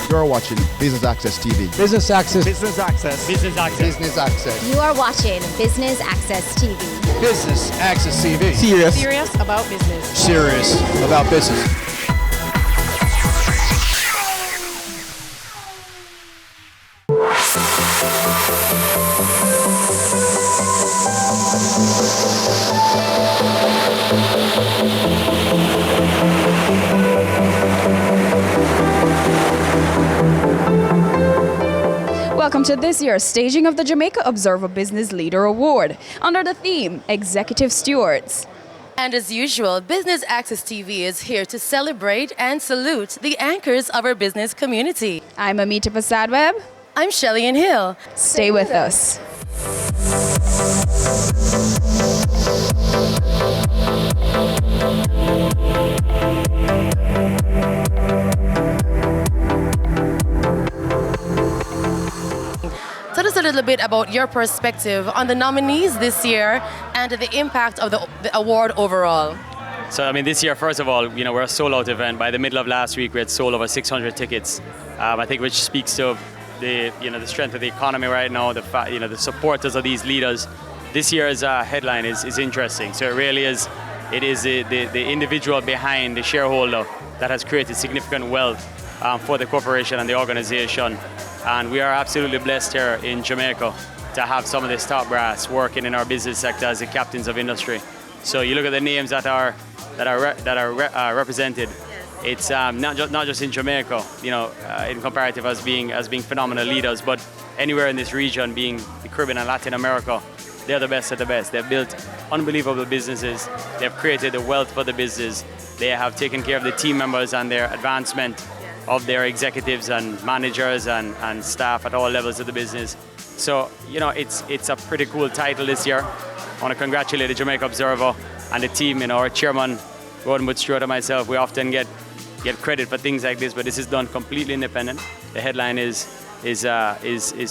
You're watching Business Access TV. Business Access. Business Access. Business Access. Business Access. You are watching Business Access TV. Business Access TV. Serious about business. Serious about business. Welcome to this year's staging of the Jamaica Observer Business Leader Award under the theme Executive Stewards. And as usual, Business Access TV is here to celebrate and salute the anchors of our business community. I'm Amita Prasad-Webb. I'm Shelley Hill. Stay with us. Tell us a little bit about your perspective on the nominees this year and the impact of the award overall. So, I mean, this year, first of all, we're a sold-out event. By the middle of last week, we had sold over 600 tickets. I think which speaks to the strength of the economy right now, the supporters of these leaders. This year's headline is interesting. So it really is, it is the individual behind the shareholder that has created significant wealth for the corporation and the organization. And we are absolutely blessed here in Jamaica to have some of this top brass working in our business sector as the captains of industry. So you look at the names that are represented. It's not just in Jamaica, in comparative as being phenomenal leaders, but anywhere in this region, being the Caribbean and Latin America, they're the best of the best. They've built unbelievable businesses. They've created the wealth for the business. They have taken care of the team members and their advancement of their executives and managers and staff at all levels of the business. So, it's a pretty cool title this year. I want to congratulate the Jamaica Observer and the team. Our chairman, Gordon Wood Stewart, and myself, we often get credit for things like this, but this is done completely independent. The headline is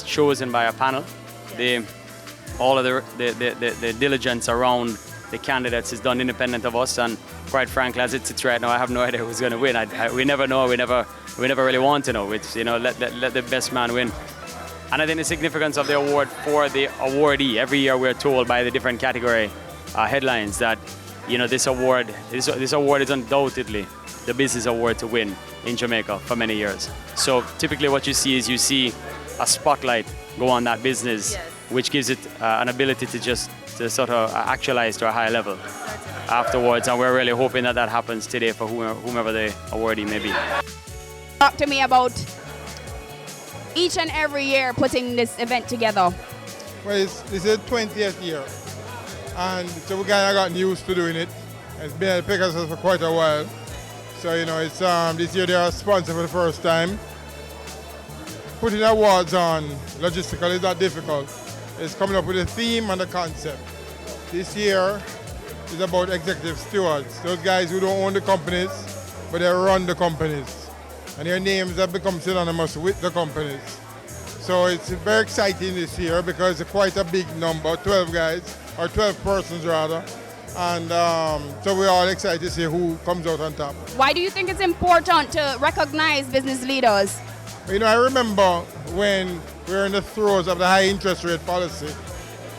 chosen by a panel. All of the diligence around the candidates is done independent of us, and quite frankly, as it sits right now, I have no idea who's going to win. We never know. We never really want to know. It's let the best man win. And I think the significance of the award for the awardee, every year we're told by the different category headlines that this award is undoubtedly the business award to win in Jamaica for many years. So typically what you see a spotlight go on that business, which gives it an ability to sort of actualize to a higher level afterwards, and we're really hoping that happens today for whomever the awardee may be. Talk to me about each and every year putting this event together. Well, this is the 20th year, and so we kind of gotten used to doing it. It's been at Pegasus for quite a while, so it's this year they are sponsored for the first time. Putting awards on logistically is not difficult. It's coming up with a theme and a concept. This year is about executive stewards, those guys who don't own the companies, but they run the companies. And their names have become synonymous with the companies. So it's very exciting this year because it's quite a big number, 12 guys, or 12 persons rather. And so we're all excited to see who comes out on top. Why do you think it's important to recognize business leaders? I remember when we were in the throes of the high interest rate policy.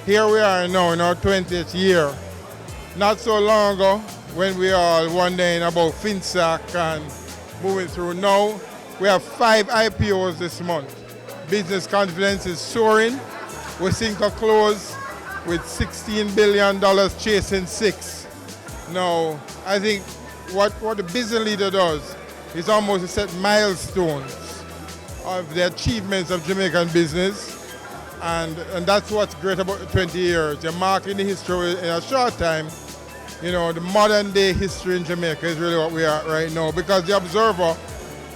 Here we are now in our 20th year. Not so long ago, when we all wondering about FinSac and moving through. Now, we have 5 IPOs this month. Business confidence is soaring. We think a close with $16 billion chasing 6. Now, I think what the business leader does is almost to set milestones of the achievements of Jamaican business, and that's what's great about the 20 years. You're marking the history in a short time. The modern day history in Jamaica is really what we are right now, because the Observer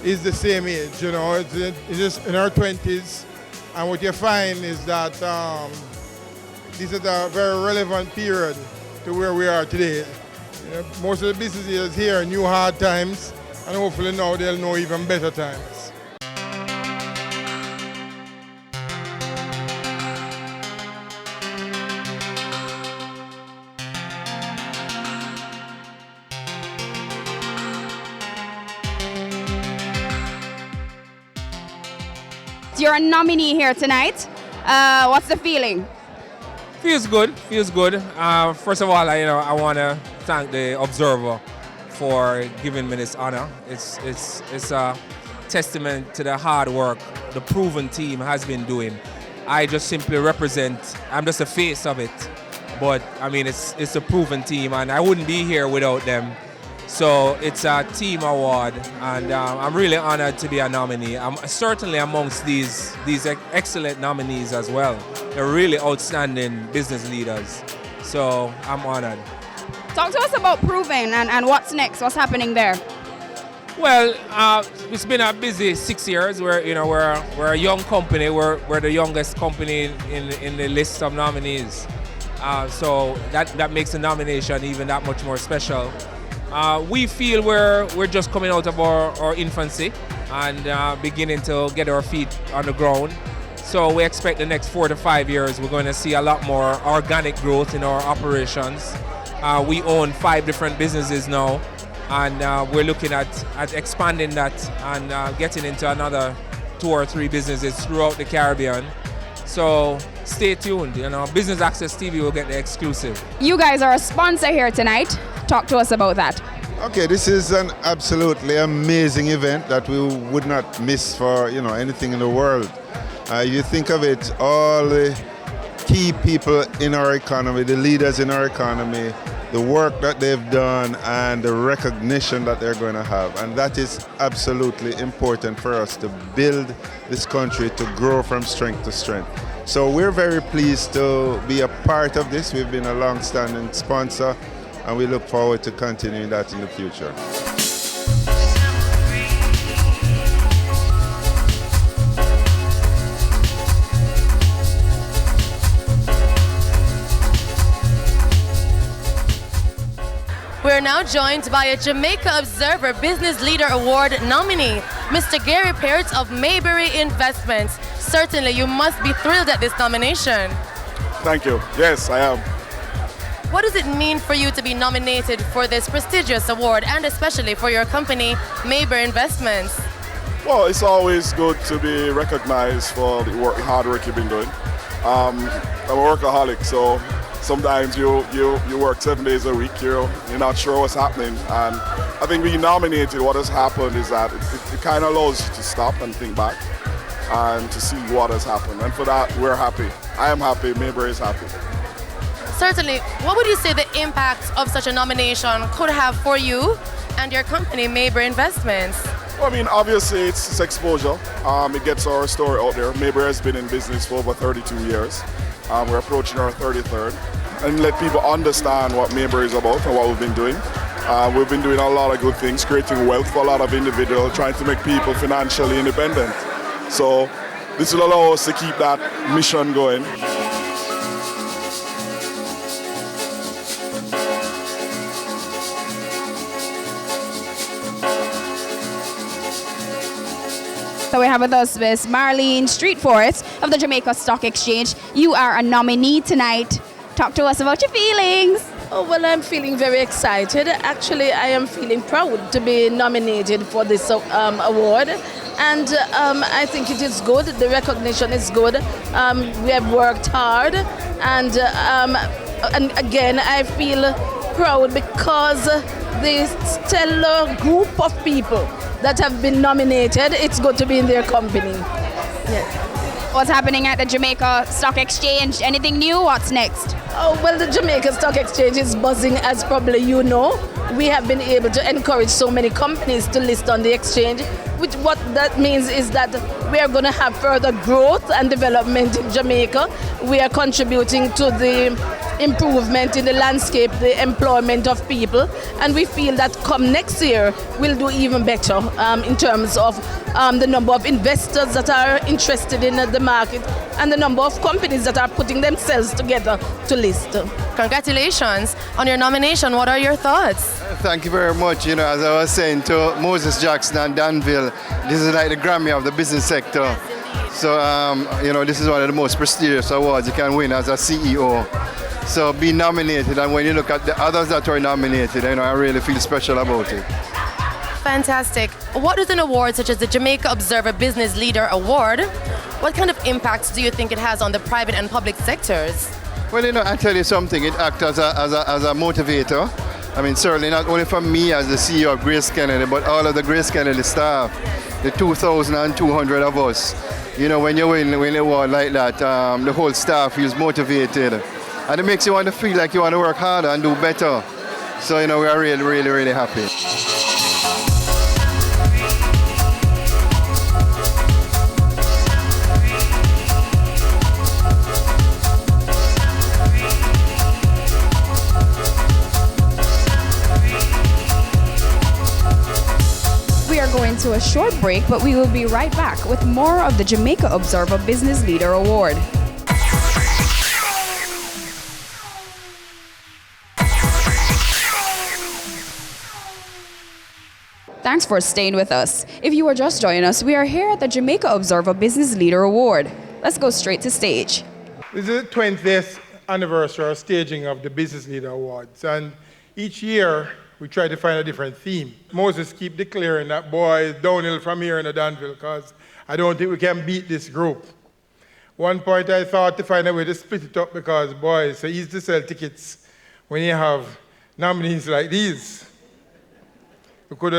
is the same age. It's just in our 20s, and what you find is that this is a very relevant period to where we are today. Most of the business leaders here knew hard times, and hopefully now they'll know even better times. So you're a nominee here tonight. What's the feeling? Feels good. First of all, I want to thank the Observer for giving me this honor. It's a testament to the hard work the proven team has been doing. I just simply represent. I'm just the face of it, but I mean it's a proven team, and I wouldn't be here without them. So it's a team award, and I'm really honored to be a nominee. I'm certainly amongst these excellent nominees as well. They're really outstanding business leaders. So I'm honored. Talk to us about Proven and what's next. What's happening there? Well, it's been a busy 6 years. We're a young company. We're the youngest company in the list of nominees. So that makes the nomination even that much more special. We feel we're just coming out of our infancy and beginning to get our feet on the ground. So we expect the next 4 to 5 years we're going to see a lot more organic growth in our operations. We own 5 different businesses now, and we're looking at expanding that and getting into another 2 or 3 businesses throughout the Caribbean. So stay tuned. Business Access TV will get the exclusive. You guys are a sponsor here tonight. Talk to us about that. Okay, this is an absolutely amazing event that we would not miss for anything in the world. You think of it, all the key people in our economy, the leaders in our economy, the work that they've done and the recognition that they're going to have. And that is absolutely important for us to build this country to grow from strength to strength. So we're very pleased to be a part of this. We've been a long-standing sponsor, and we look forward to continuing that in the future. We're now joined by a Jamaica Observer Business Leader Award nominee, Mr. Gary Peart of Mayberry Investments. Certainly, you must be thrilled at this nomination. Thank you. Yes, I am. What does it mean for you to be nominated for this prestigious award, and especially for your company, Mayberry Investments? Well, it's always good to be recognized for the hard work you've been doing. I'm a workaholic, so sometimes you work 7 days a week, you're not sure what's happening. And I think being nominated, what has happened is that it kind of allows you to stop and think back and to see what has happened. And for that, we're happy. I am happy, Mayberry is happy. Certainly. What would you say the impact of such a nomination could have for you and your company, Mayberry Investments? Well, I mean, obviously it's exposure. It gets our story out there. Mayberry has been in business for over 32 years. We're approaching our 33rd. And let people understand what Mayberry is about and what we've been doing. We've been doing a lot of good things, creating wealth for a lot of individuals, trying to make people financially independent. So this will allow us to keep that mission going. So we have with us Miss Marlene Streetforth of the Jamaica Stock Exchange. You are a nominee tonight. Talk to us about your feelings. Oh, well, I'm feeling very excited. Actually, I am feeling proud to be nominated for this award. And I think it is good. The recognition is good. We have worked hard. And again, I feel proud because the stellar group of people that have been nominated, it's good to be in their company. Yeah. What's happening at the Jamaica Stock Exchange? Anything new? What's next? Oh, well, the Jamaica Stock Exchange is buzzing, as probably you know. We have been able to encourage so many companies to list on the exchange, which what that means is that we are going to have further growth and development in Jamaica. We are contributing to the improvement in the landscape, the employment of people, and we feel that come next year we'll do even better in terms of the number of investors that are interested in the market and the number of companies that are putting themselves together to list. Congratulations on your nomination. What are your thoughts? Thank you very much. As I was saying to Moses Jackson and Danville, this is like the Grammy of the business sector. So, this is one of the most prestigious awards you can win as a CEO. So being nominated, and when you look at the others that were nominated, I really feel special about it. Fantastic. What is an award such as the Jamaica Observer Business Leader Award? What kind of impacts do you think it has on the private and public sectors? Well, you know, I tell you something, it acts as a motivator. I mean, certainly not only for me as the CEO of Grace Kennedy, but all of the Grace Kennedy staff, the 2,200 of us. You know, when you win an award like that, the whole staff feels motivated. And it makes you want to feel like you want to work harder and do better. So, you know, we are really, really, really happy. We are going to a short break, but we will be right back with more of the Jamaica Observer Business Leader Award. Thanks for staying with us. If you are just joining us, we are here at the Jamaica Observer Business Leader Award. Let's go straight to stage. This is the 20th anniversary or staging of the Business Leader Awards, and each year we try to find a different theme. Moses keep declaring that, boy, it's downhill from here in the Danville, because I don't think we can beat this group. One point I thought to find a way to split it up, because, boy, it's so easy to sell tickets when you have nominees like these. We could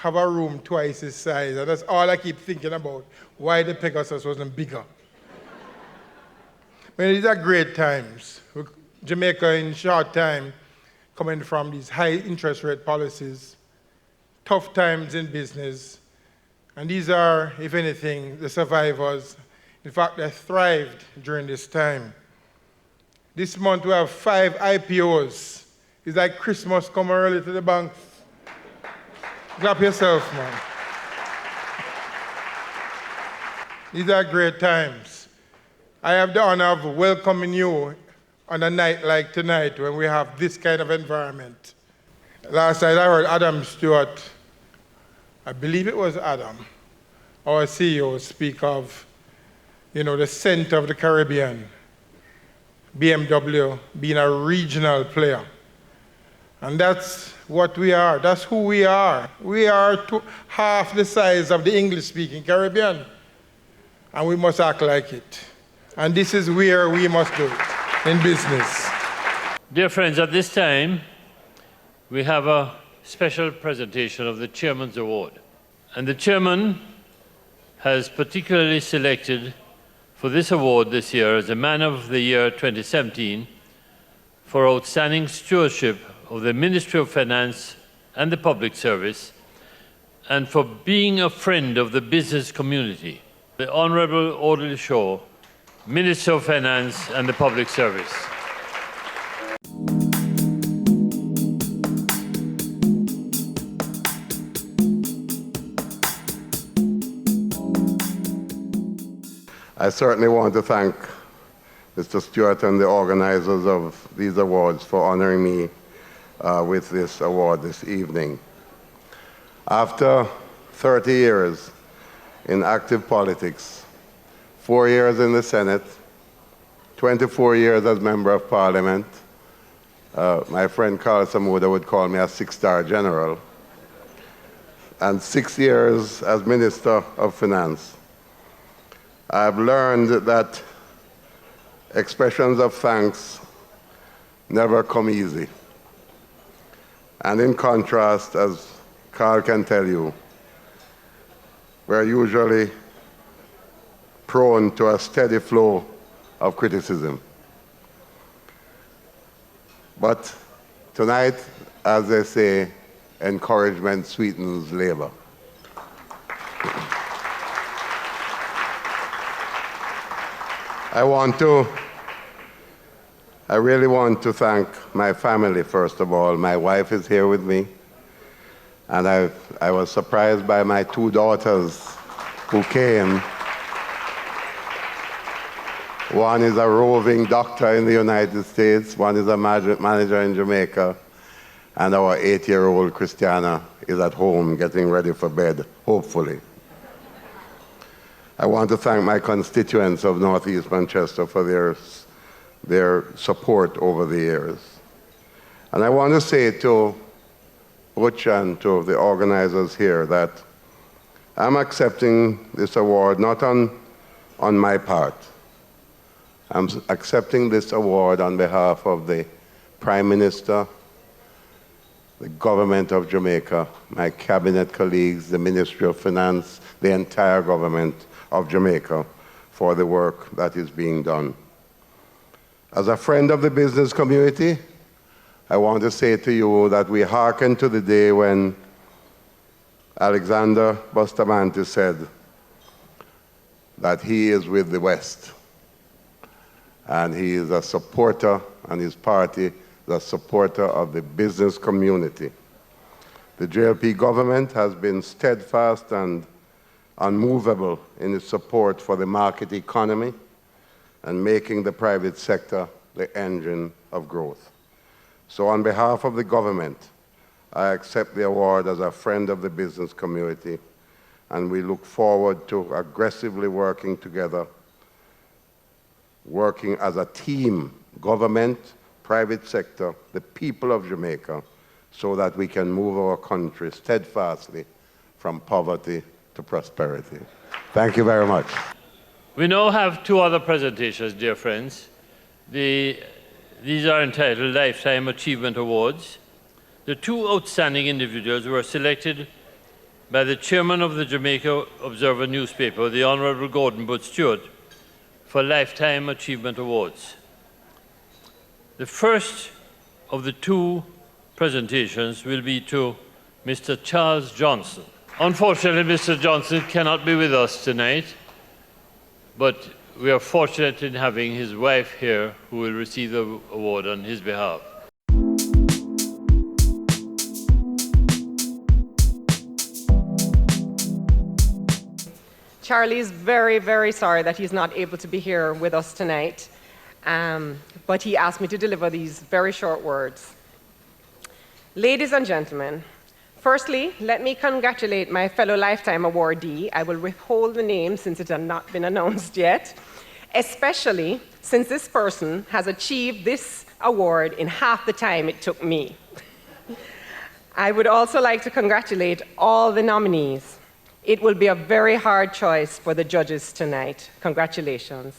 have a room twice this size, and that's all I keep thinking about, why the Pegasus wasn't bigger. But these are great times. Jamaica, in short time, coming from these high interest rate policies, tough times in business, and these are, if anything, the survivors. In fact, they thrived during this time. This month we have 5 IPOs. It's like Christmas come early to the bank. Clap yourself, man. These are great times. I have the honor of welcoming you on a night like tonight when we have this kind of environment. Last night I heard Adam Stewart, I believe it was Adam, our CEO, speak of, you know, the center of the Caribbean, BMW being a regional player. And that's what we are. That's who we are. We are half the size of the English-speaking Caribbean, and we must act like it. And this is where we must do it, in business. Dear friends, at this time, we have a special presentation of the Chairman's Award. And the Chairman has particularly selected for this award this year as a Man of the Year 2017 for outstanding stewardship of the Ministry of Finance and the Public Service, and for being a friend of the business community, the Honorable Audley Shaw, Minister of Finance and the Public Service. I certainly want to thank Mr. Stewart and the organizers of these awards for honoring me with this award this evening. After 30 years in active politics, 4 years in the Senate, 24 years as Member of Parliament, my friend Carl Samuda would call me a 6-star general, and 6 years as Minister of Finance, I've learned that expressions of thanks never come easy. And in contrast, as Carl can tell you, we're usually prone to a steady flow of criticism. But tonight, as they say, encouragement sweetens labor. I really want to thank my family, first of all. My wife is here with me, and I was surprised by my 2 daughters who came. One is a roving doctor in the United States, one is a manager in Jamaica, and our 8-year-old Christiana is at home getting ready for bed, hopefully. I want to thank my constituents of Northeast Manchester for their support over the years. And I want to say to Butch and to the organizers here that I'm accepting this award not on my part. I'm accepting this award on behalf of the Prime Minister, the government of Jamaica, my cabinet colleagues, the Ministry of Finance, the entire government of Jamaica for the work that is being done. As a friend of the business community, I want to say to you that we hearken to the day when Alexander Bustamante said that he is with the West. And he is a supporter, and his party is a supporter of the business community. The JLP government has been steadfast and unmovable in its support for the market economy and making the private sector the engine of growth. So on behalf of the government, I accept the award as a friend of the business community, and we look forward to aggressively working together, working as a team, government, private sector, the people of Jamaica, so that we can move our country steadfastly from poverty to prosperity. Thank you very much. We now have two other presentations, dear friends. These are entitled Lifetime Achievement Awards. The two outstanding individuals were selected by the chairman of the Jamaica Observer newspaper, the Honorable Gordon Butch Stewart, for Lifetime Achievement Awards. The first of the two presentations will be to Mr. Charles Johnson. Unfortunately, Mr. Johnson cannot be with us tonight, but we are fortunate in having his wife here who will receive the award on his behalf. Charlie is very, very sorry that he's not able to be here with us tonight, but he asked me to deliver these very short words. Ladies and gentlemen, firstly, let me congratulate my fellow Lifetime awardee. I will withhold the name since it has not been announced yet, especially since this person has achieved this award in half the time it took me. I would also like to congratulate all the nominees. It will be a very hard choice for the judges tonight. Congratulations.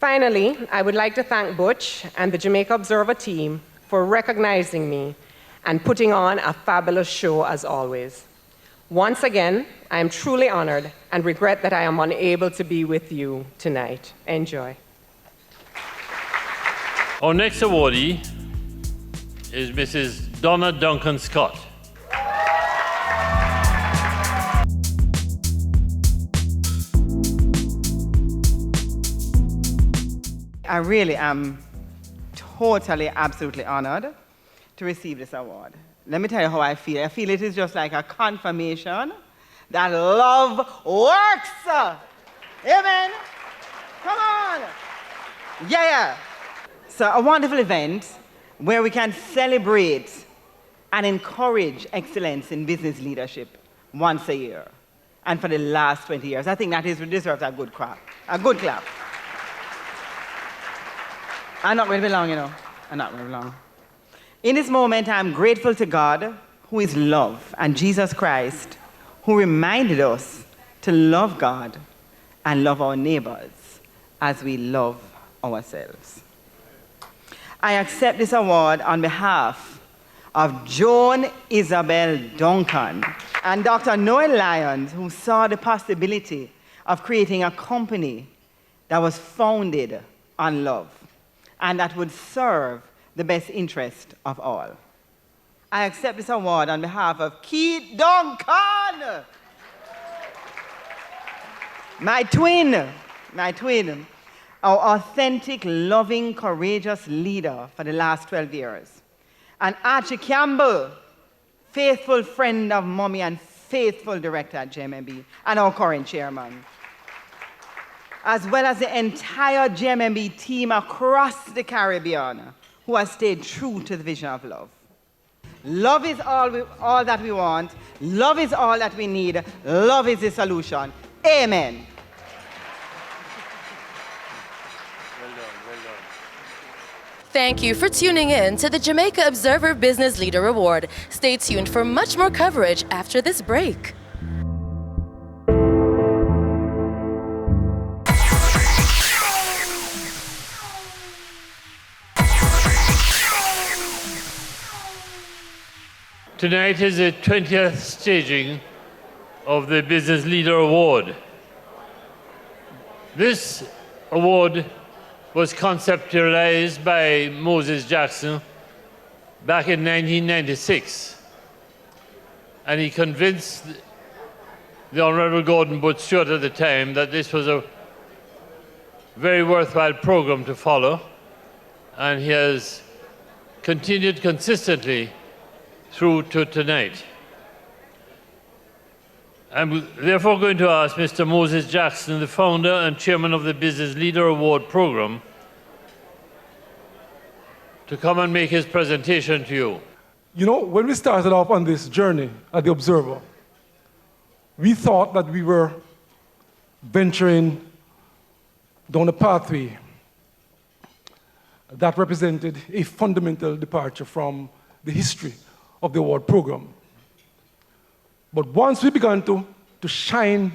Finally, I would like to thank Butch and the Jamaica Observer team for recognizing me and putting on a fabulous show as always. Once again, I am truly honored and regret that I am unable to be with you tonight. Enjoy. Our next awardee is Mrs. Donna Duncan Scott. I really am totally, absolutely honored to receive this award. Let me tell you how I feel. I feel it is just like a confirmation that love works. Amen. Come on. Yeah. So a wonderful event where we can celebrate and encourage excellence in business leadership once a year. And for the last 20 years. I think that deserves a good clap. A good clap. I'm not going to be long, you know. I'm not going to be long. In this moment, I'm grateful to God, who is love, and Jesus Christ, who reminded us to love God and love our neighbors as we love ourselves. I accept this award on behalf of Joan Isabel Duncan and Dr. Noel Lyons, who saw the possibility of creating a company that was founded on love and that would serve the best interest of all. I accept this award on behalf of Keith Duncan, my twin, our authentic, loving, courageous leader for the last 12 years. And Archie Campbell, faithful friend of Mommy and faithful director at JMB, and our current chairman. As well as the entire JMB team across the Caribbean who has stayed true to the vision of love. Love is all that we want. Love is all that we need. Love is the solution. Amen. Thank you for tuning in to the Jamaica Observer Business Leader Award. Stay tuned for much more coverage after this break. Tonight is the 20th staging of the Business Leader Award. This award was conceptualized by Moses Jackson back in 1996. And he convinced the Honorable Gordon Booth Stewart at the time that this was a very worthwhile program to follow. And he has continued consistently through to tonight. I'm therefore going to ask Mr. Moses Jackson, the founder and chairman of the Business Leader Award program, to come and make his presentation to you. You know, when we started off on this journey at the Observer, we thought that we were venturing down a pathway that represented a fundamental departure from the history of the award program. But once we began to shine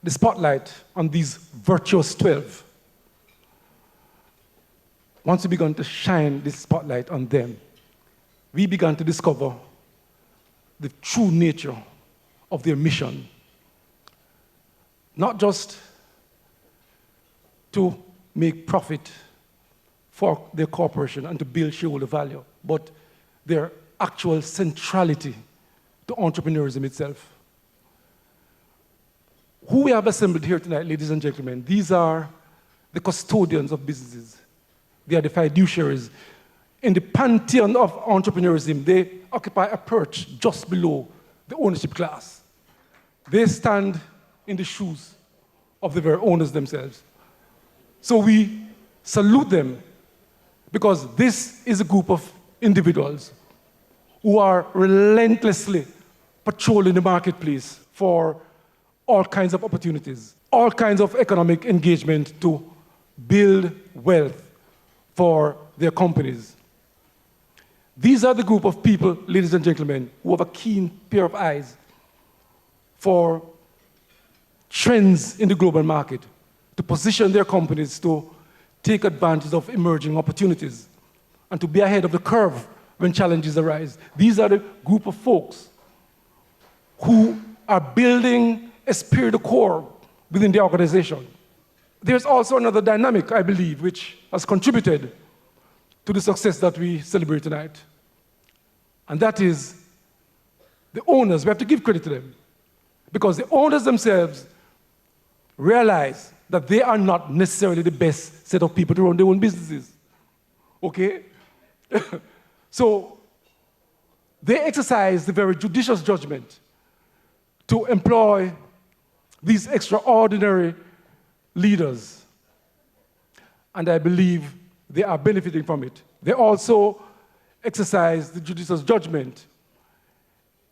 the spotlight on these virtuous 12, once we began to shine the spotlight on them, we began to discover the true nature of their mission. Not just to make profit for their corporation and to build shareholder value, but their actual centrality to entrepreneurism itself. Who we have assembled here tonight, ladies and gentlemen, these are the custodians of businesses. They are the fiduciaries. In the pantheon of entrepreneurism, they occupy a perch just below the ownership class. They stand in the shoes of the very owners themselves. So we salute them because this is a group of individuals who are relentlessly patrolling the marketplace for all kinds of opportunities, all kinds of economic engagement to build wealth for their companies. These are the group of people, ladies and gentlemen, who have a keen pair of eyes for trends in the global market, to position their companies to take advantage of emerging opportunities and to be ahead of the curve when challenges arise. These are the group of folks who are building esprit de corps within the organization. There's also another dynamic, I believe, which has contributed to the success that we celebrate tonight. And that is the owners. We have to give credit to them, because the owners themselves realize that they are not necessarily the best set of people to run their own businesses. Okay? So they exercise the very judicious judgment to employ these extraordinary leaders. And I believe they are benefiting from it. They also exercise the judicious judgment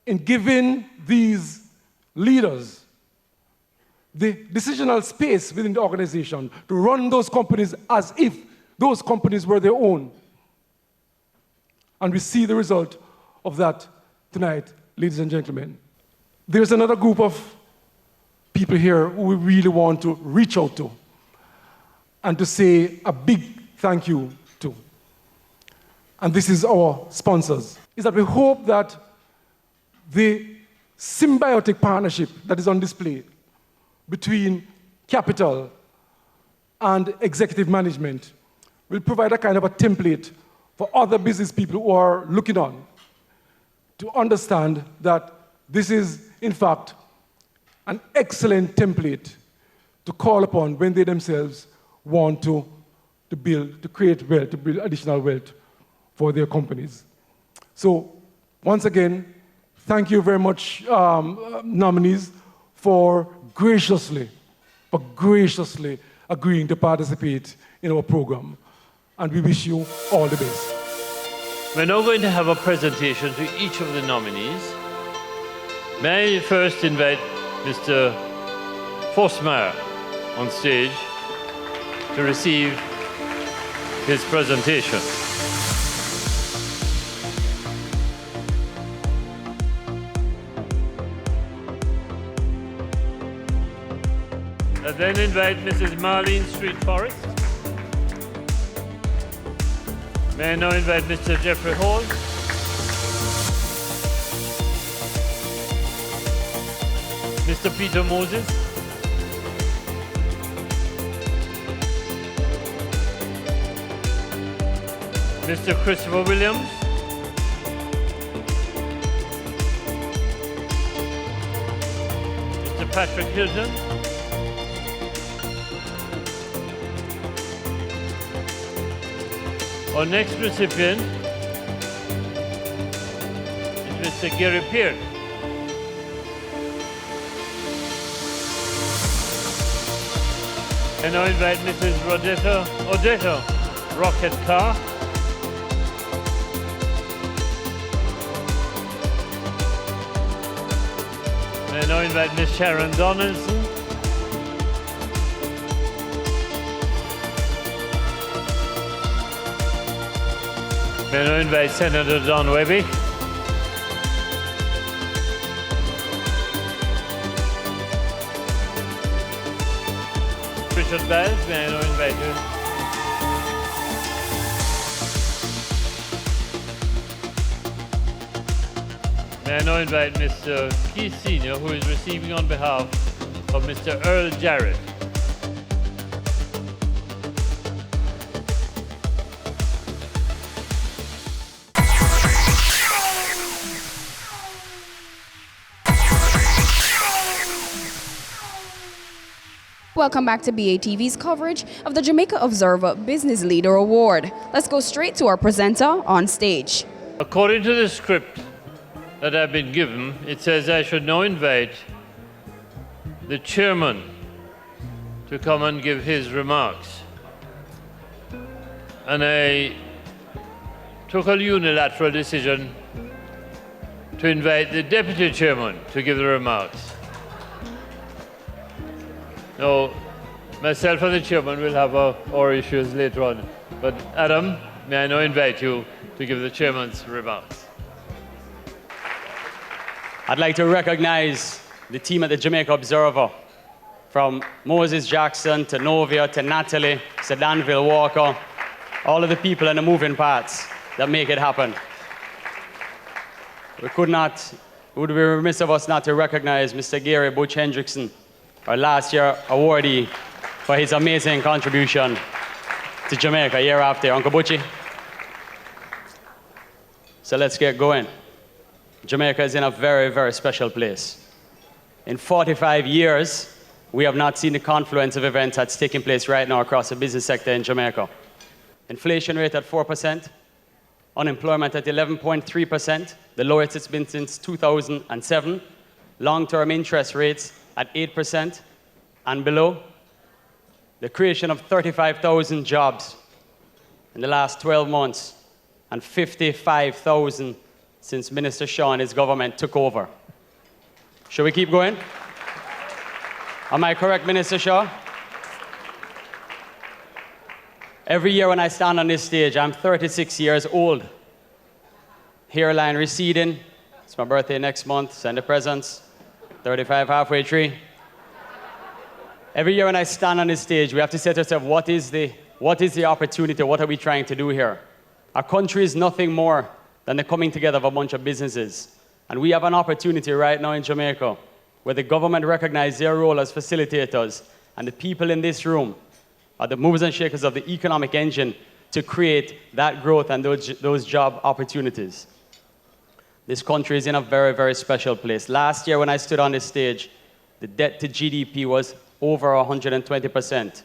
in giving these leaders the decisional space within the organization to run those companies as if those companies were their own. And we see the result of that tonight, ladies and gentlemen. There's another group of people here who we really want to reach out to and to say a big thank you to. And this is our sponsors. Is that we hope that the symbiotic partnership that is on display between capital and executive management will provide a kind of a template for other business people who are looking on to understand that this is, in fact, an excellent template to call upon when they themselves want to create wealth, to build additional wealth for their companies. So, once again, thank you very much, nominees, for graciously agreeing to participate in our program. And we wish you all the best. We're now going to have a presentation to each of the nominees. May I first invite Mr. Forsmeyer on stage to receive his presentation. I then invite Mrs. Marlene Street Forest. May I now invite Mr. Jeffrey Hall. Mr. Peter Moses. Mr. Christopher Williams. Mr. Patrick Hilton. Our next recipient is Mr. Gary Pearce. And I invite Mrs. Odetta Rocket Carr. And I invite Miss Sharon Donaldson. And I invite Senator Don Webby. Richard Biles, may I now invite you? May I now invite Mr. Keith Sr., who is receiving on behalf of Mr. Earl Jarrett. Welcome back to BATV's coverage of the Jamaica Observer Business Leader Award. Let's go straight to our presenter on stage. According to the script that I've been given, it says I should now invite the chairman to come and give his remarks. And I took a unilateral decision to invite the deputy chairman to give the remarks. Now, myself and the chairman will have our issues later on. But Adam, may I now invite you to give the chairman's remarks. I'd like to recognize the team at the Jamaica Observer, from Moses Jackson to Novia to Natalie to Danville Walker, all of the people and the moving parts that make it happen. It would be remiss of us not to recognize Mr. Gary Butch Hendrickson, our last year awardee, for his amazing contribution to Jamaica year after. Uncle Butchie. So let's get going. Jamaica is in a very, very special place. In 45 years, we have not seen the confluence of events that's taking place right now across the business sector in Jamaica. Inflation rate at 4%, unemployment at 11.3%, the lowest it's been since 2007, long-term interest rates at 8% and below, the creation of 35,000 jobs in the last 12 months and 55,000 since Minister Shaw and his government took over. Should we keep going? Am I correct, Minister Shaw? Every year when I stand on this stage, I'm 36 years old. Hairline receding. It's my birthday next month. Send the presents. 35 halfway tree. Every year when I stand on this stage, we have to say to ourselves, what is the opportunity? What are we trying to do here? Our country is nothing more than the coming together of a bunch of businesses. And we have an opportunity right now in Jamaica where the government recognizes their role as facilitators, and the people in this room are the movers and shakers of the economic engine to create that growth and those job opportunities. This country is in a very, very special place. Last year when I stood on this stage, the debt to GDP was over 120%.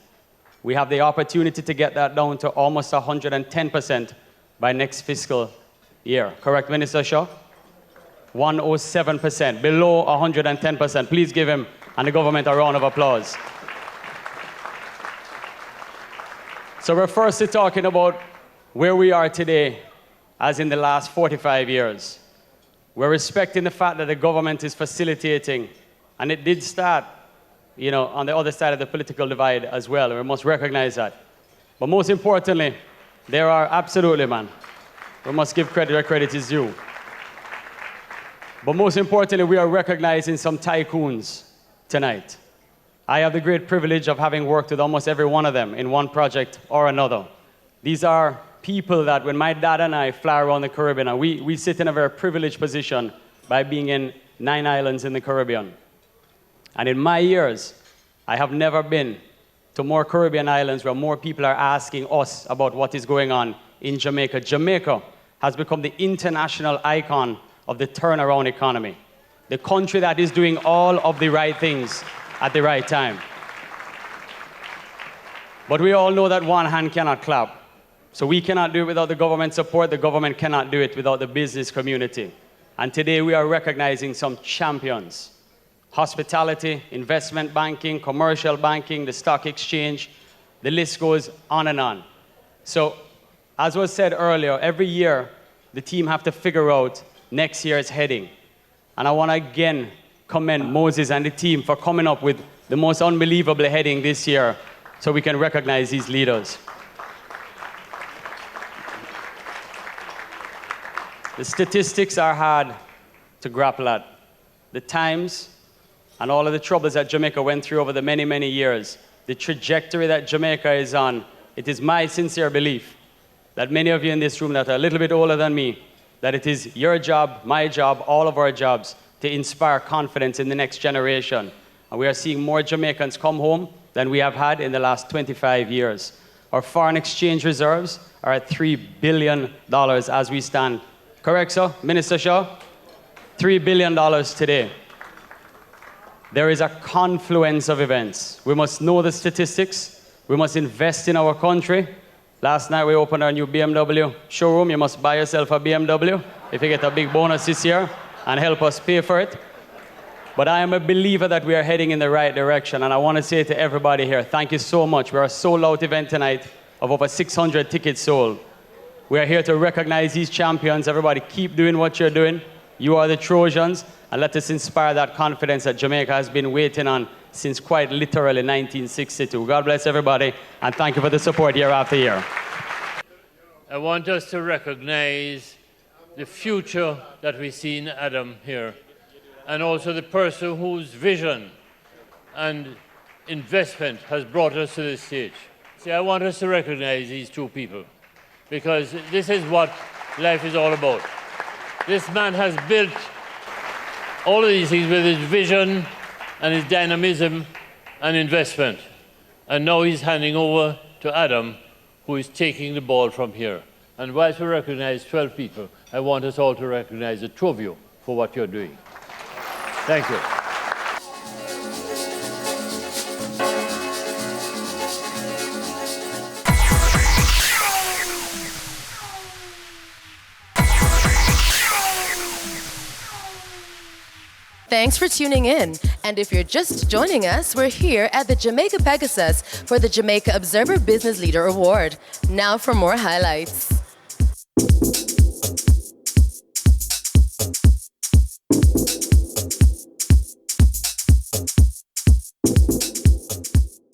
We have the opportunity to get that down to almost 110% by next fiscal year. Correct, Minister Shaw? 107%, below 110%. Please give him and the government a round of applause. So we're firstly talking about where we are today as in the last 45 years. We're respecting the fact that the government is facilitating, and it did start, on the other side of the political divide as well, and we must recognize that. But most importantly, there are absolutely, we must give credit where credit is due. But most importantly, we are recognizing some tycoons tonight. I have the great privilege of having worked with almost every one of them in one project or another. These are people that when my dad and I fly around the Caribbean, and we sit in a very privileged position by being in 9 islands in the Caribbean. And in my years, I have never been to more Caribbean islands where more people are asking us about what is going on in Jamaica. Jamaica has become the international icon of the turnaround economy, the country that is doing all of the right things at the right time. But we all know that one hand cannot clap. So we cannot do it without the government support. The government cannot do it without the business community. And today we are recognizing some champions. Hospitality, investment banking, commercial banking, the stock exchange, the list goes on and on. So, as was said earlier, every year the team have to figure out next year's heading. And I want to again commend Moses and the team for coming up with the most unbelievable heading this year so we can recognize these leaders. The statistics are hard to grapple at. The times and all of the troubles that Jamaica went through over the many, many years, the trajectory that Jamaica is on, it is my sincere belief that many of you in this room that are a little bit older than me, that it is your job, my job, all of our jobs to inspire confidence in the next generation. And we are seeing more Jamaicans come home than we have had in the last 25 years. Our foreign exchange reserves are at $3 billion as we stand. Correct, sir? Minister Shaw? $3 billion today. There is a confluence of events. We must know the statistics. We must invest in our country. Last night we opened our new BMW showroom. You must buy yourself a BMW if you get a big bonus this year and help us pay for it. But I am a believer that we are heading in the right direction. And I want to say to everybody here, thank you so much. We're a sold-out event tonight of over 600 tickets sold. We are here to recognize these champions. Everybody keep doing what you're doing. You are the Trojans. And let us inspire that confidence that Jamaica has been waiting on since quite literally 1962. God bless everybody, and thank you for the support year after year. I want us to recognize the future that we see in Adam here, and also the person whose vision and investment has brought us to this stage. See, I want us to recognize these two people, because this is what life is all about. This man has built all of these things with his vision and his dynamism and investment. And now he's handing over to Adam, who is taking the ball from here. And whilst we recognize 12 people, I want us all to recognize the two of you for what you're doing. Thank you. Thanks for tuning in. And if you're just joining us, we're here at the Jamaica Pegasus for the Jamaica Observer Business Leader Award. Now for more highlights.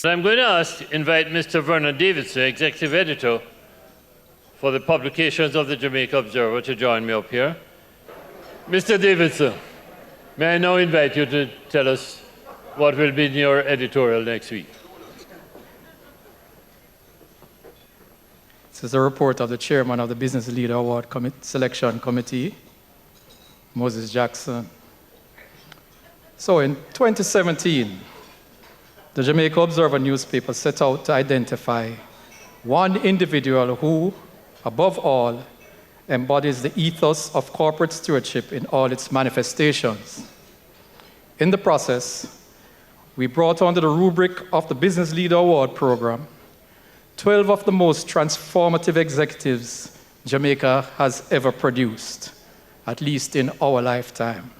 I'm going to invite Mr. Vernon Davidson, Executive Editor for the publications of the Jamaica Observer, to join me up here. Mr. Davidson, may I now invite you to tell us what will be in your editorial next week? This is a report of the chairman of the Business Leader Award Selection Committee, Moses Jackson. So in 2017, the Jamaica Observer newspaper set out to identify one individual who, above all, embodies the ethos of corporate stewardship in all its manifestations. In the process, we brought under the rubric of the Business Leader Award program 12 of the most transformative executives Jamaica has ever produced, at least in our lifetime.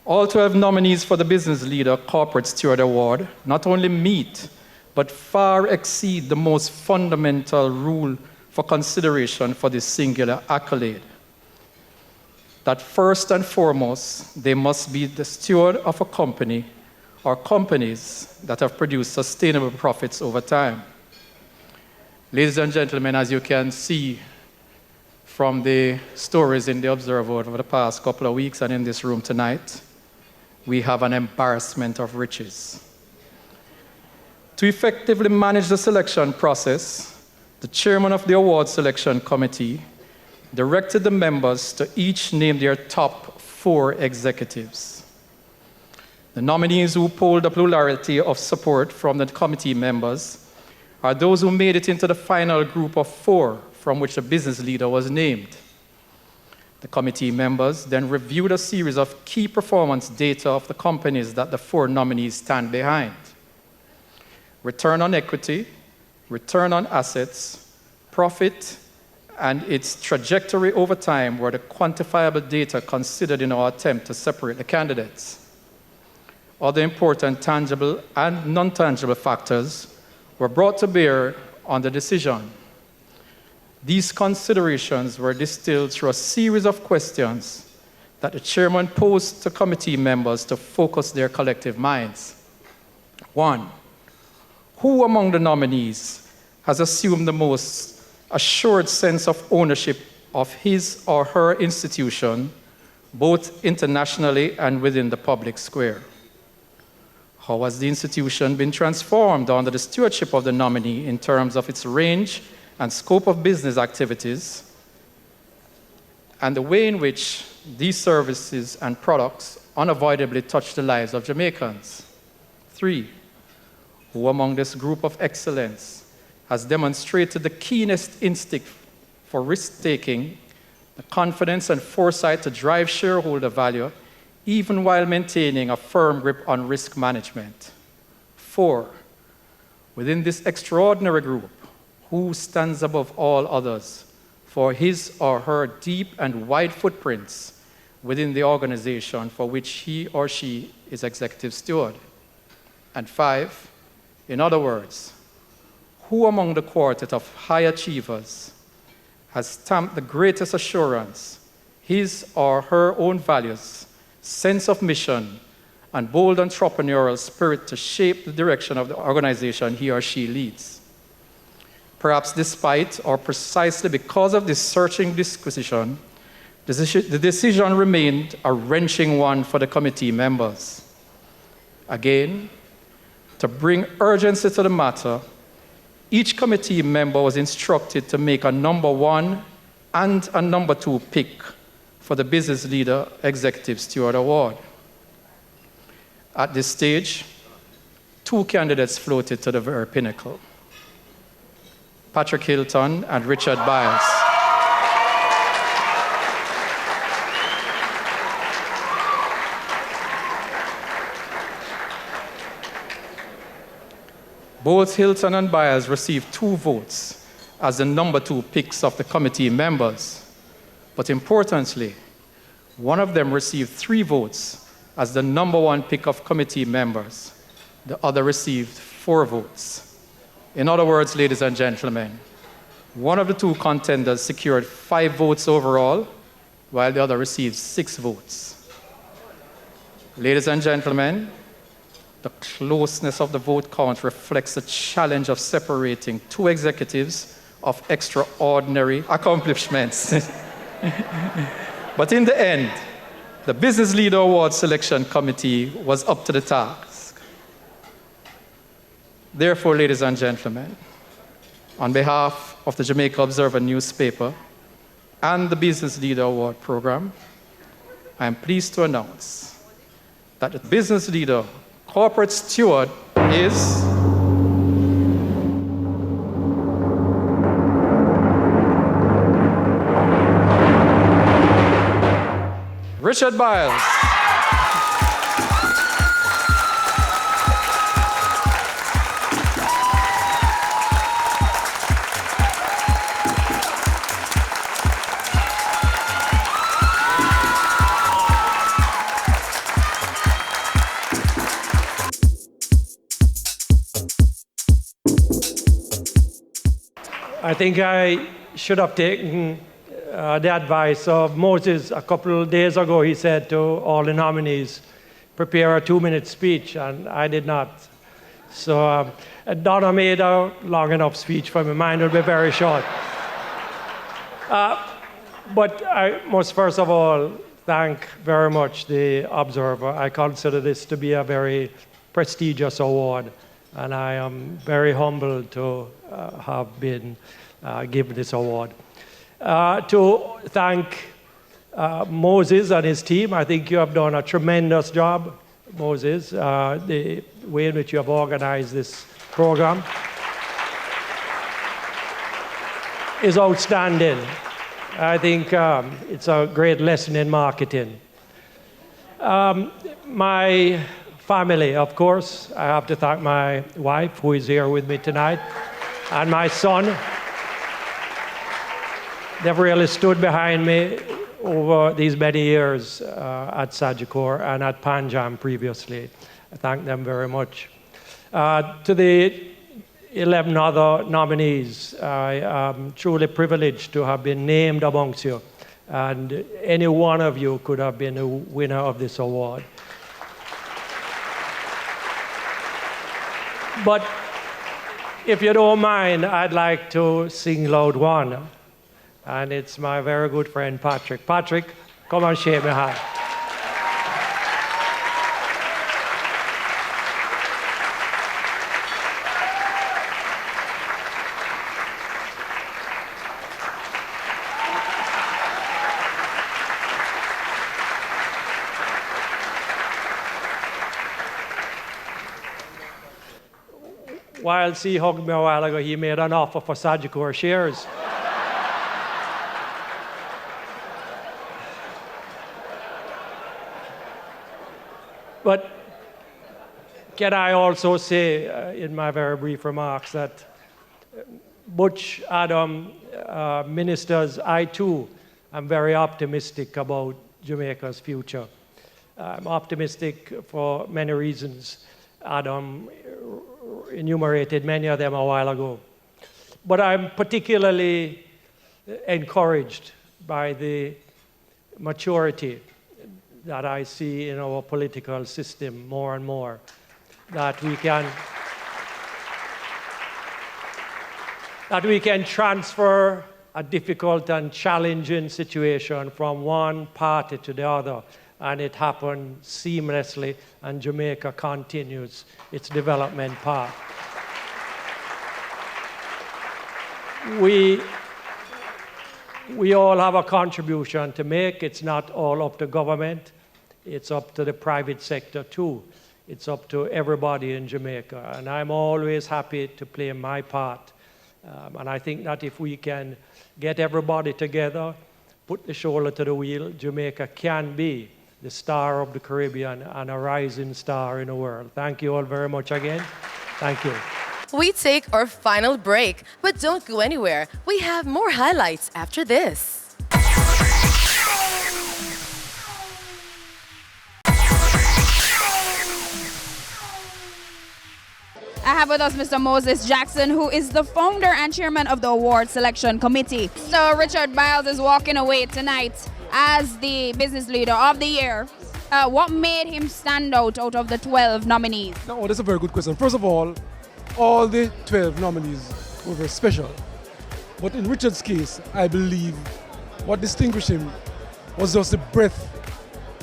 All 12 nominees for the Business Leader Corporate Steward Award not only meet, but far exceed the most fundamental rule for consideration for this singular accolade. That first and foremost, they must be the steward of a company or companies that have produced sustainable profits over time. Ladies and gentlemen, as you can see from the stories in the Observer over the past couple of weeks and in this room tonight, we have an embarrassment of riches. To effectively manage the selection process, the chairman of the award selection committee directed the members to each name their top 4 executives. The nominees who polled the plurality of support from the committee members are those who made it into the final group of 4 from which the business leader was named. The committee members then reviewed a series of key performance data of the companies that the 4 nominees stand behind. Return on equity, return on assets, profit, and its trajectory over time were the quantifiable data considered in our attempt to separate the candidates. Other important tangible and non-tangible factors were brought to bear on the decision. These considerations were distilled through a series of questions that the chairman posed to committee members to focus their collective minds. 1. Who among the nominees has assumed the most assured sense of ownership of his or her institution, both internationally and within the public square? How has the institution been transformed under the stewardship of the nominee in terms of its range and scope of business activities, and the way in which these services and products unavoidably touch the lives of Jamaicans? 3. Who among this group of excellence has demonstrated the keenest instinct for risk-taking, the confidence and foresight to drive shareholder value, even while maintaining a firm grip on risk management? 4. Within this extraordinary group, who stands above all others for his or her deep and wide footprints within the organization for which he or she is executive steward? And 5, in other words, who among the quartet of high achievers has stamped the greatest assurance his or her own values, sense of mission, and bold entrepreneurial spirit to shape the direction of the organization he or she leads? Perhaps despite or precisely because of this searching disquisition, the decision remained a wrenching one for the committee members. Again, to bring urgency to the matter, each committee member was instructed to make a number 1 and a number 2 pick for the Business Leader Executive Steward Award. At this stage, 2 candidates floated to the very pinnacle: Patrick Hilton and Richard Biles. Both Hilton and Biles received 2 votes as the number 2 picks of the committee members. But importantly, one of them received 3 votes as the number 1 pick of committee members. The other received 4 votes. In other words, ladies and gentlemen, one of the 2 contenders secured 5 votes overall, while the other received 6 votes. Ladies and gentlemen, the closeness of the vote count reflects the challenge of separating 2 executives of extraordinary accomplishments. But in the end, the Business Leader Award Selection Committee was up to the task. Therefore, ladies and gentlemen, on behalf of the Jamaica Observer newspaper and the Business Leader Award program, I am pleased to announce that the Business Leader Corporate Steward is Richard Biles. I think I should have taken the advice of Moses a couple of days ago. He said to all the nominees, prepare a 2-minute speech, and I did not. So Donna made a long enough speech for me. Mine will be very short. But I must first of all thank very much the Observer. I consider this to be a very prestigious award, and I am very humbled to have been given this award. To thank Moses and his team. I think you have done a tremendous job, Moses, the way in which you have organized this program is outstanding. I think it's a great lesson in marketing. My family, of course, I have to thank my wife, who is here with me tonight, and my son. They've really stood behind me over these many years at Sagicor and at Panjam previously. I thank them very much. To the 11 other nominees, I am truly privileged to have been named amongst you, and any one of you could have been a winner of this award. But if you don't mind, I'd like to sing Loud One. And it's my very good friend, Patrick. Patrick, come and shake my hand. While he hugged me a while ago, he made an offer for Sagicor shares. But can I also say in my very brief remarks that Butch, Adam, ministers, I too am very optimistic about Jamaica's future. I'm optimistic for many reasons. Adam enumerated many of them a while ago. But I'm particularly encouraged by the maturity that I see in our political system more and more, that we can transfer a difficult and challenging situation from one party to the other, and it happened seamlessly, and Jamaica continues its development path. We all have a contribution to make. It's not all up to government. It's up to the private sector too. It's up to everybody in Jamaica. And I'm always happy to play my part. And I think that if we can get everybody together, put the shoulder to the wheel, Jamaica can be the star of the Caribbean and a rising star in the world. Thank you all very much again. Thank you. We take our final break, but don't go anywhere. We have more highlights after this. I have with us Mr. Moses Jackson, who is the founder and chairman of the award selection committee. So Richard Biles is walking away tonight as the business leader of the year. What made him stand out of the 12 nominees? No, that's a very good question. First of all the 12 nominees were very special. But in Richard's case, I believe what distinguished him was just the breadth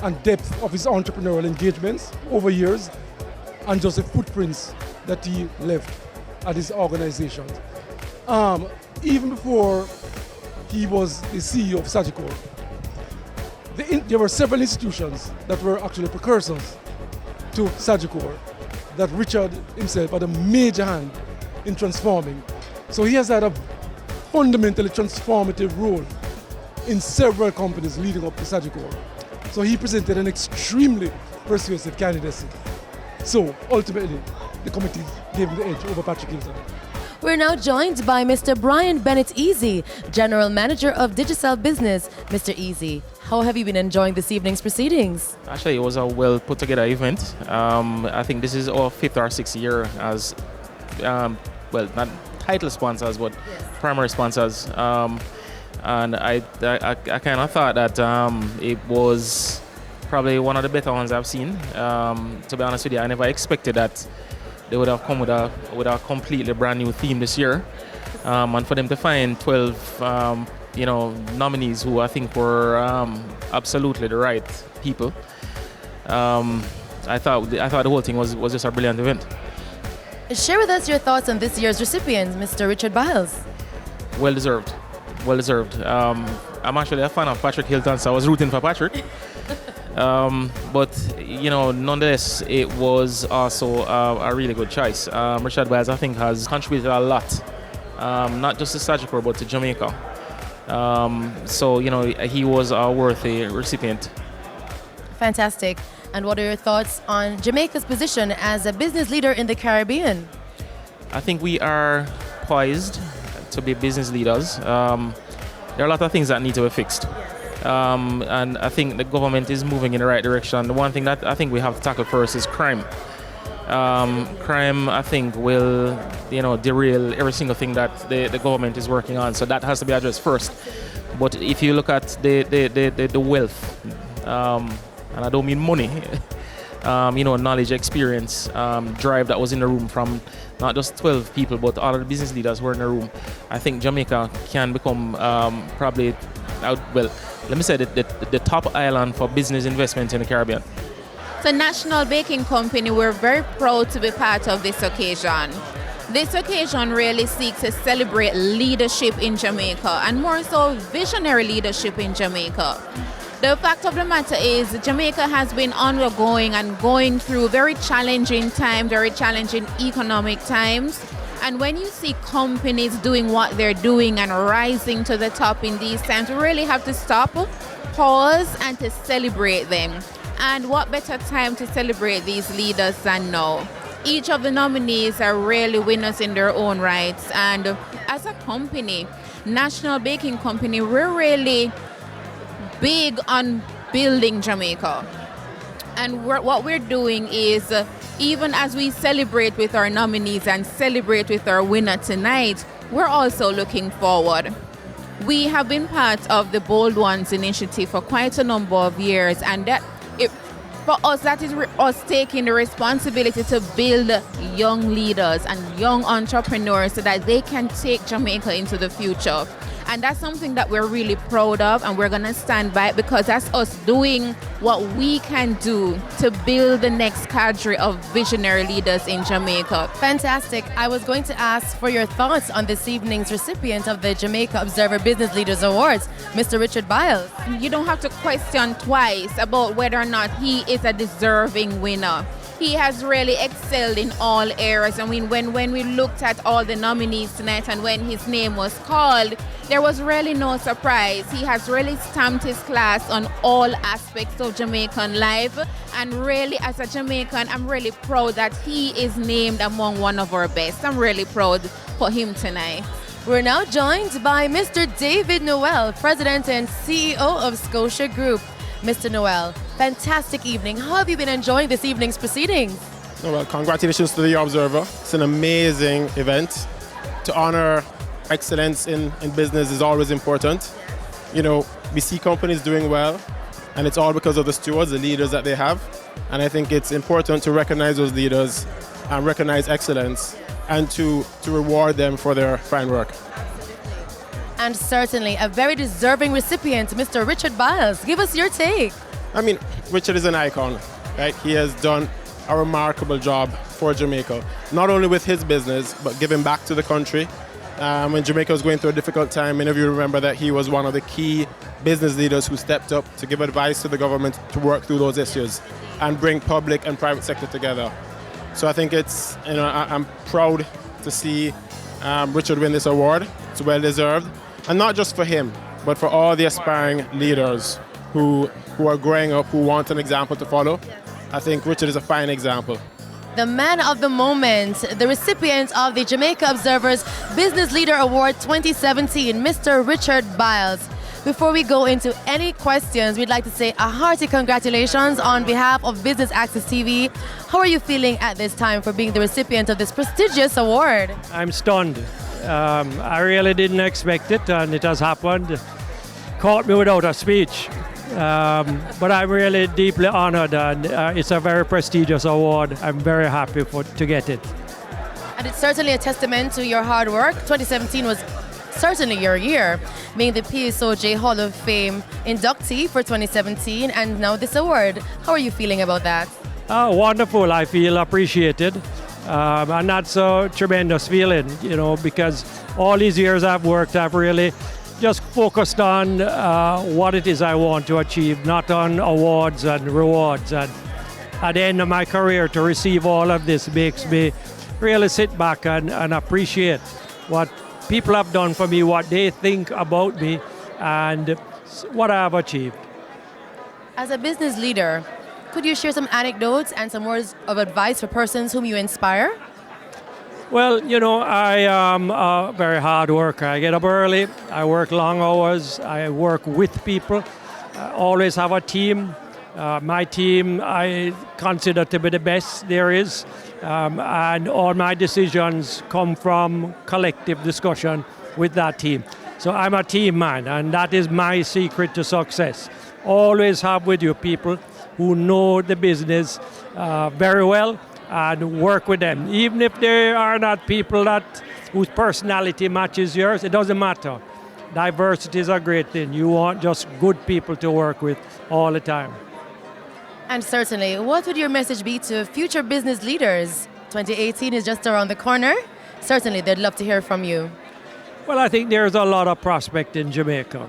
and depth of his entrepreneurial engagements over years, and just the footprints that he left at his organization. Even before he was the CEO of Sagicor, there were several institutions that were actually precursors to Sagicor that Richard himself had a major hand in transforming. So he has had a fundamentally transformative role in several companies leading up to Sagicor. So he presented an extremely persuasive candidacy. So ultimately, the committee gave him the edge over Patrick Hilton. We're now joined by Mr. Brian Bennett Easy, General Manager of Digital Business. Mr. Easy, how have you been enjoying this evening's proceedings? Actually, it was a well put together event. I think this is our 5th or 6th year as, well, not title sponsors, but primary sponsors. And I kind of thought that it was probably one of the better ones I've seen. To be honest with you, I never expected that they would have come with a completely brand new theme this year. And for them to find 12 nominees who I think were absolutely the right people, I thought the whole thing was just a brilliant event. Share with us your thoughts on this year's recipient, Mr. Richard Biles. Well deserved. Well deserved. I'm actually a fan of Patrick Hilton, so I was rooting for Patrick. But, you know, nonetheless, it was also a really good choice. Richard Biles, I think, has contributed a lot, not just to Sagicor, but to Jamaica. So, you know, he was a worthy recipient. Fantastic. And what are your thoughts on Jamaica's position as a business leader in the Caribbean? I think we are poised to be business leaders. There are a lot of things that need to be fixed. And I think the government is moving in the right direction. The one thing that I think we have to tackle first is crime. Crime, I think, will, you know, derail every single thing that the government is working on. So that has to be addressed first. But if you look at the wealth, and I don't mean money, you know, knowledge, experience, drive that was in the room from not just 12 people, but all of the business leaders who were in the room, I think Jamaica can become probably, well, let me say the top island for business investment in the Caribbean. So National Baking Company, we're very proud to be part of this occasion. This occasion really seeks to celebrate leadership in Jamaica, and more so visionary leadership in Jamaica. The fact of the matter is Jamaica has been undergoing and going through very challenging times, very challenging economic times. And when you see companies doing what they're doing and rising to the top in these times, we really have to stop, pause, and to celebrate them. And what better time to celebrate these leaders than now? Each of the nominees are really winners in their own rights. And as a company, National Baking Company, we're really big on building Jamaica. And what we're doing is, even as we celebrate with our nominees and celebrate with our winner tonight, we're also looking forward. We have been part of the Bold Ones initiative for quite a number of years, and for us, that is us taking the responsibility to build young leaders and young entrepreneurs so that they can take Jamaica into the future. And that's something that we're really proud of, and we're going to stand by it because that's us doing what we can do to build the next cadre of visionary leaders in Jamaica. Fantastic. I was going to ask for your thoughts on this evening's recipient of the Jamaica Observer Business Leaders Awards, Mr. Richard Biles. You don't have to question twice about whether or not he is a deserving winner. He has really excelled in all areas. I mean, when we looked at all the nominees tonight and when his name was called, there was really no surprise. He has really stamped his class on all aspects of Jamaican life. And really, as a Jamaican, I'm really proud that he is named among one of our best. I'm really proud for him tonight. We're now joined by Mr. David Noel, President and CEO of Scotia Group. Mr. Noel, fantastic evening. How have you been enjoying this evening's proceedings? Oh, well, congratulations to the Observer. It's an amazing event. To honor excellence in business is always important. You know, we see companies doing well, and it's all because of the stewards, the leaders that they have. And I think it's important to recognize those leaders and recognize excellence and to reward them for their fine work. And certainly a very deserving recipient, Mr. Richard Biles. Give us your take. I mean, Richard is an icon, right? He has done a remarkable job for Jamaica, not only with his business, but giving back to the country. When Jamaica was going through a difficult time, many of you remember that he was one of the key business leaders who stepped up to give advice to the government to work through those issues and bring public and private sector together. So I think it's, you know, I'm proud to see Richard win this award. It's well deserved. And not just for him, but for all the aspiring leaders who are growing up, who want an example to follow. I think Richard is a fine example. The man of the moment, the recipient of the Jamaica Observer's Business Leader Award 2017, Mr. Richard Biles. Before we go into any questions, we'd like to say a hearty congratulations on behalf of Business Access TV. How are you feeling at this time for being the recipient of this prestigious award? I'm stunned. I really didn't expect it, and it has happened. Caught me without a speech. But I'm really deeply honored, and it's a very prestigious award. I'm very happy to get it. And it's certainly a testament to your hard work. 2017 was certainly your year, being the PSOJ Hall of Fame inductee for 2017, and now this award. How are you feeling about that? Wonderful. I feel appreciated. And that's a tremendous feeling, you know, because all these years I've worked, I've really just focused on what it is I want to achieve, not on awards and rewards. And at the end of my career, to receive all of this makes me really sit back and appreciate what people have done for me, what they think about me, and what I have achieved. As a business leader, could you share some anecdotes and some words of advice for persons whom you inspire? Well, you know, I am a very hard worker. I get up early, I work long hours, I work with people, I always have a team. My team I consider to be the best there is, and all my decisions come from collective discussion with that team. So I'm a team man, and that is my secret to success. Always have with you people who know the business very well, and work with them. Even if they are not people whose personality matches yours, it doesn't matter. Diversity is a great thing. You want just good people to work with all the time. And certainly, what would your message be to future business leaders? 2018 is just around the corner. Certainly, they'd love to hear from you. Well, I think there's a lot of prospect in Jamaica.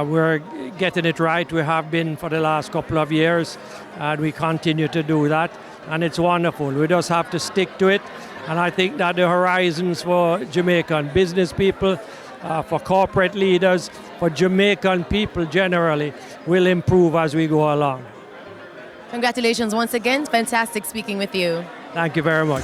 We're getting it right. We have been for the last couple of years, and we continue to do that. And it's wonderful. We just have to stick to it. And I think that the horizons for Jamaican business people, for corporate leaders, for Jamaican people generally, will improve as we go along. Congratulations once again. Fantastic speaking with you. Thank you very much.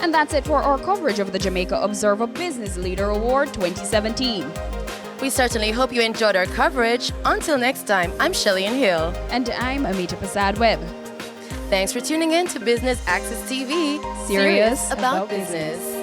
And that's it for our coverage of the Jamaica Observer Business Leader Award 2017. We certainly hope you enjoyed our coverage. Until next time, I'm Shelley Hill. And I'm Amita Prasad Webb. Thanks for tuning in to Business Access TV. Serious about business.